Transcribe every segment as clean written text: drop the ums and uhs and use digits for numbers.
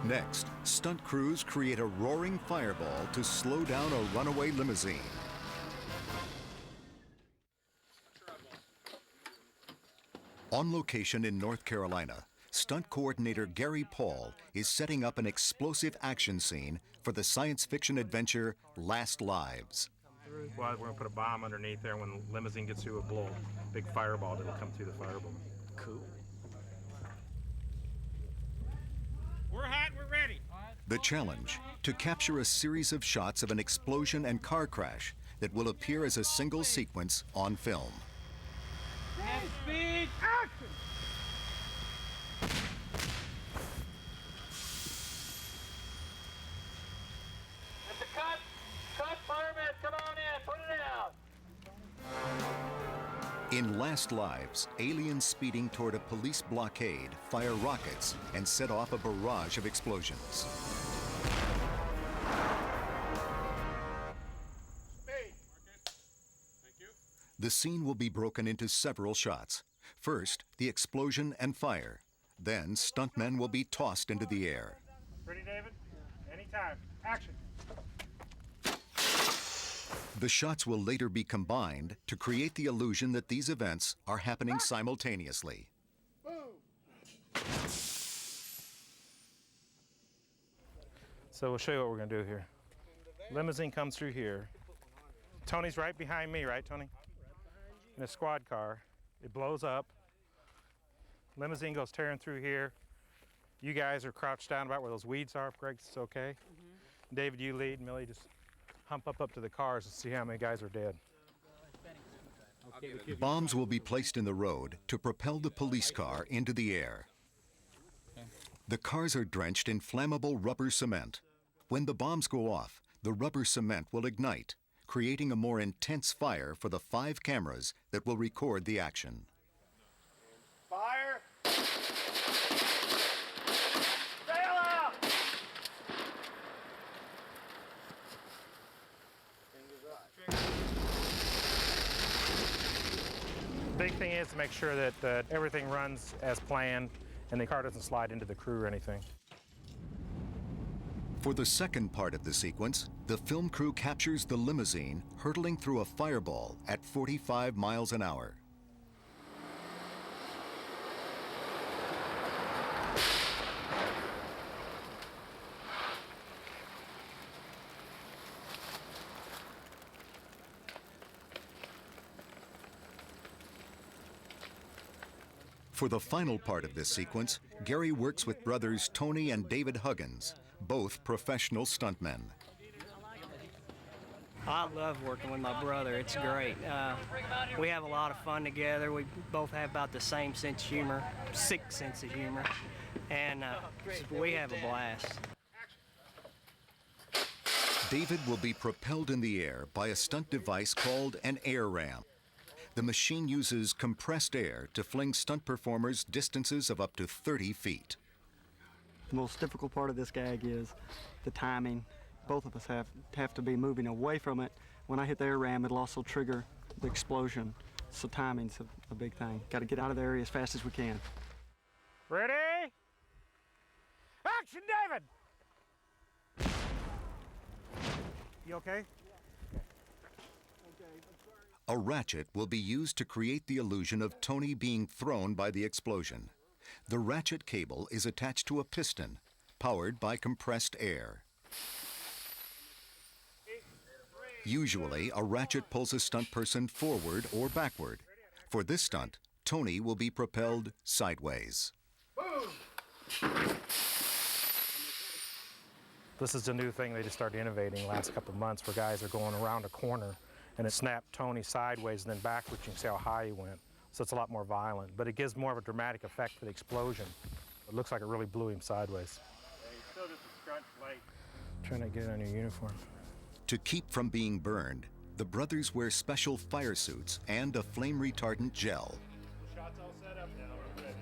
Next, stunt crews create a roaring fireball to slow down a runaway limousine. On location in North Carolina, stunt coordinator Gary Paul is setting up an explosive action scene for the science fiction adventure Last Lives. Well, we're going to put a bomb underneath there. When the limousine gets through, a blow big fireball that'll come through the fireball. Cool. We're hot, we're ready. The challenge, to capture a series of shots of an explosion and car crash that will appear as a single sequence on film. Speed, action! It's a cut! Cut, fireman, come on in, put it out! In Last Lives, aliens speeding toward a police blockade fire rockets and set off a barrage of explosions. Speed! Thank you. The scene will be broken into several shots. First, the explosion and fire. Then, stuntmen will be tossed into the air. Ready, David? Anytime. Action. The shots will later be combined to create the illusion that these events are happening simultaneously. So we'll show you what we're going to do here. Limousine comes through here. Tony's right behind me, right, Tony? In a squad car. It blows up. Limousine goes tearing through here. You guys are crouched down about where those weeds are, if Greg's okay. David, you lead. Millie, just hump up to the cars and see how many guys are dead. Bombs will be placed in the road to propel the police car into the air. The cars are drenched in flammable rubber cement. When the bombs go off, the rubber cement will ignite, creating a more intense fire for the 5 cameras that will record the action. Fire! Sail out! Big thing is to make sure that everything runs as planned and the car doesn't slide into the crew or anything. For the second part of the sequence, the film crew captures the limousine hurtling through a fireball at 45 miles an hour. For the final part of this sequence, Gary works with brothers Tony and David Huggins, both professional stuntmen. I love working with my brother. It's great. We have a lot of fun together. We both have about the same sense of humor, sick sense of humor, and we have a blast. David will be propelled in the air by a stunt device called an air ram. The machine uses compressed air to fling stunt performers distances of up to 30 feet. The most difficult part of this gag is the timing. Both of us have to be moving away from it. When I hit the air ram, it'll also trigger the explosion. So timing's a big thing. Got to get out of the area as fast as we can. Ready? Action, David! You okay? A ratchet will be used to create the illusion of Tony being thrown by the explosion. The ratchet cable is attached to a piston, powered by compressed air. Usually, a ratchet pulls a stunt person forward or backward. For this stunt, Tony will be propelled sideways. This is a new thing they just started innovating the last couple of months where guys are going around a corner and it snapped Tony sideways and then backwards. You can see how high he went. So it's a lot more violent, but it gives more of a dramatic effect for the explosion. It looks like it really blew him sideways. Trying to get it on your uniform. To keep from being burned, the brothers wear special fire suits and a flame retardant gel. Shots all set up now. We're ready.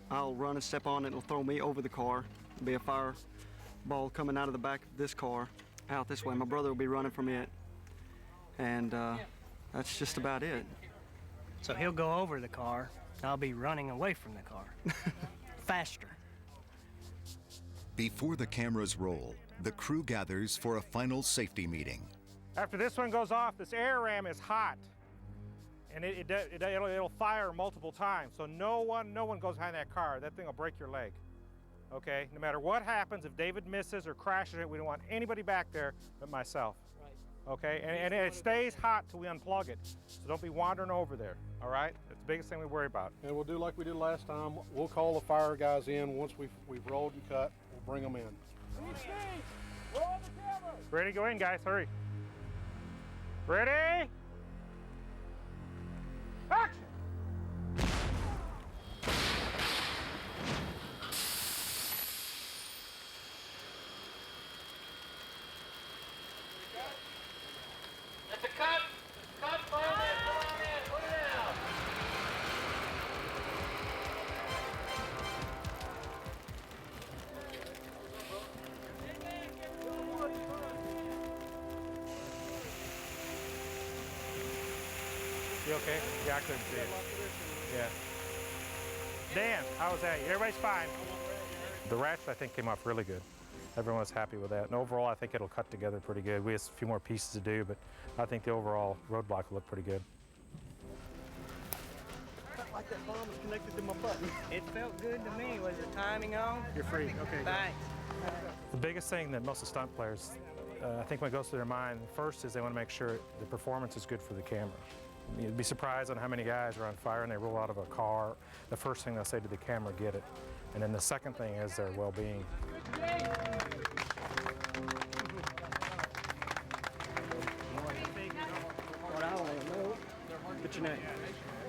I'll run and step on it. It'll throw me over the car. There'll be a fireball coming out of the back of this car out this way. My brother will be running from it. And that's just about it. So he'll go over the car. I'll be running away from the car. Faster. Before the cameras roll, the crew gathers for a final safety meeting. After this one goes off, this air ram is hot, and it'll fire multiple times. So no one goes behind that car. That thing will break your leg. Okay, no matter what happens, if David misses or crashes it, we don't want anybody back there but myself. Right. Okay, and it stays hot till we unplug it. So don't be wandering over there, all right? That's the biggest thing we worry about. And we'll do like we did last time. We'll call the fire guys in once we've rolled and cut. We'll bring them in. Roll the camera. Ready to go in, guys, hurry. Ready? Action! It's a cut. Cut fireman. Come on in. Put it out. You okay? Yeah, I couldn't see it. Yeah. Dan, how was that? Everybody's fine. The ratchet, I think, came off really good. Everyone was happy with that. And overall, I think it'll cut together pretty good. We have a few more pieces to do, but I think the overall roadblock will look pretty good. Felt like that bomb was connected to my button. It felt good to me. Was the timing on? You're free. Okay. Thanks. The biggest thing that most of the stunt players, I think what goes through their mind first is they want to make sure the performance is good for the camera. You'd be surprised on how many guys are on fire and they roll out of a car. The first thing they'll say to the camera, get it. And then the second thing is their well-being. What I want to know. What's your name?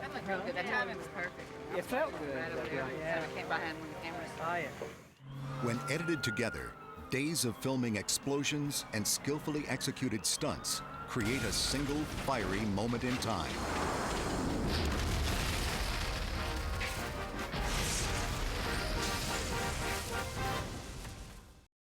That looked real good. That timing was perfect. It felt good. Right over there. Yeah. So I came behind when the camera Oh, started. yeah. When edited together, days of filming explosions and skillfully executed stunts create a single fiery moment in time.